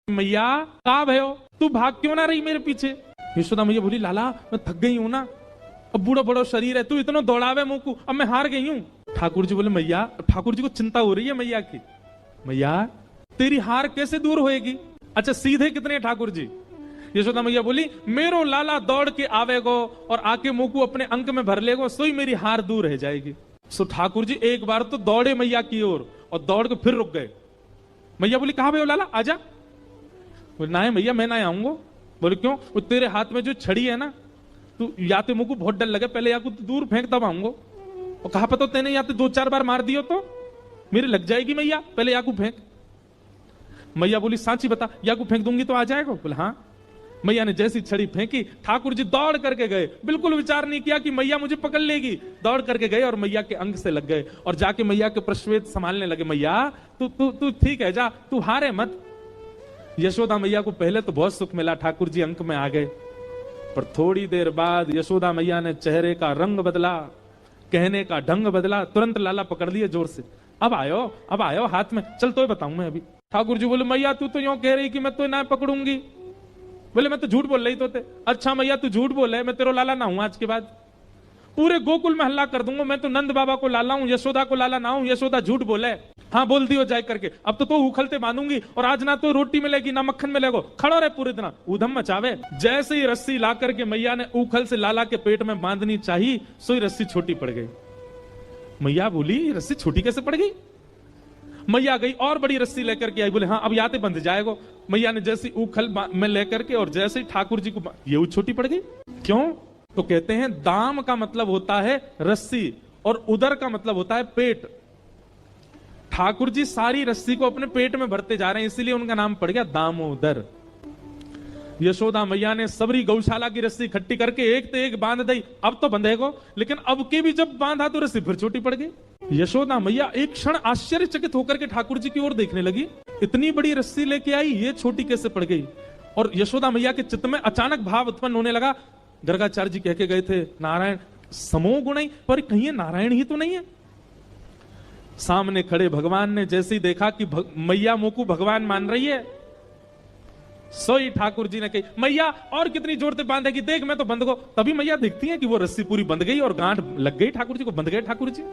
मैया कहा भयो, तू भाग क्यों ना रही मेरे पीछे। यशोदा मैया बोली लाला मैं थक गई हूं ना, अब बूढ़ा बड़ा शरीर है, तू इतना दौड़ावे मुंह को, अब मैं हार गई हूं। ठाकुर जी बोले मैया, ठाकुर जी को चिंता हो रही है मैया की, मैया तेरी हार कैसे दूर होएगी। अच्छा सीधे कितने ठाकुर जी। यशोदा मैया बोली मेरो लाला दौड़ के आवेगो और आके मुंह को अपने अंक में भर लेगो, सोई मेरी हार दूर रह जाएगी। सो ठाकुर जी एक बार तो दौड़े मैया की ओर और दौड़ के फिर रुक गए। मैया बोली कहा भाई लाला आजा। बोले ना है मैया मैं ना आऊंगा। बोले क्यों। वो तेरे हाथ में जो छड़ी है ना, तू या तो मुझको बहुत डर लगे, पहले या को दूर फेंक तब आऊंगा। और कहा पता तेने या तो 2-4 बार मार दियो तो मेरे लग जाएगी मैया, पहले या को फेंक। मैया बोली सांची बता, या को फेंक दूंगी तो आ जाएगा। बोले हाँ। मैया ने जैसी छड़ी फेंकी, ठाकुर जी दौड़ करके गए, बिल्कुल विचार नहीं किया कि मैया मुझे पकड़ लेगी। दौड़ करके गए और मैया के अंग से लग गए और जाके मैया के प्रश्वेत संभालने लगे। मैया तू तू तू ठीक है, जा तू हारे मत। यशोदा मैया को पहले तो बहुत सुख मिला, ठाकुर जी अंक में आ गए, पर थोड़ी देर बाद यशोदा मैया ने चेहरे का रंग बदला, कहने का ढंग बदला, तुरंत लाला पकड़ लिए जोर से। अब आयो हाथ में, चल तो बताऊं मैं अभी। ठाकुर जी बोले मैया तू तो यूं कह रही कि मैं तो ना पकड़ूंगी। बोले मैं तो झूठ बोल रही तो थे। अच्छा मैया तू झूठ बोले, मैं तेरा लाला ना हूं, आज के बाद पूरे गोकुल में हल्ला कर दूंगा, मैं तो नंद बाबा को लाला हूं, यशोदा को लाला ना हूं। यशोदा झूठ बोले, हाँ बोल दियो जाए करके, अब तो उखलते बांधूंगी और आज ना तो रोटी मिलेगी ना मक्खन मिलेगा। खड़ा रहे पूरे दिन ऊधम मचावे। जैसे ही रस्सी ला करके मैया ने उखल से लाला के पेट में बांधनी चाहिए, सोई रस्सी छोटी पड़ गई। मैया बोली रस्सी छोटी कैसे पड़ गई। मैया गई और बड़ी रस्सी लेकर के आई, बोले हाँ अब याते बंध जाएगा। मैया ने जैसी उखल में लेकर के और जैसे ही ठाकुर जी को ये छोटी पड़ गई। क्यों। तो कहते हैं दाम का मतलब होता है रस्सी और उदर का मतलब होता है पेट। ठाकुर जी सारी रस्सी को अपने पेट में भरते जा रहे हैं, इसीलिए उनका नाम पड़ गया दामोदर। यशोदा मैया ने सबरी गौशाला की रस्सी इकट्ठी करके एक तो एक बांध दी, अब तो बंधेगो, लेकिन अब के भी जब बांधा तो रस्सी फिर छोटी पड़ गई। यशोदा मैया एक क्षण आश्चर्यचकित होकर के ठाकुर जी की ओर देखने लगी, इतनी बड़ी रस्सी लेके आई, ये छोटी कैसे पड़ गई। और यशोदा मैया के चित्त में अचानक भाव उत्पन्न होने लगा, गर्गाचार्य जी कह के गए थे नारायण समो गुण, पर कहीं नारायण ही तो नहीं है। सामने खड़े भगवान ने जैसे ही देखा कि मैया मुंह को भगवान मान रही है, सोई ठाकुर जी ने कही मैया और कितनी जोर से बांधेगी, देख मैं तो बंध गो। तभी मैया देखती है कि वो रस्सी पूरी बंध गई और गांठ लग गई ठाकुर जी को, बंध गए ठाकुर जी।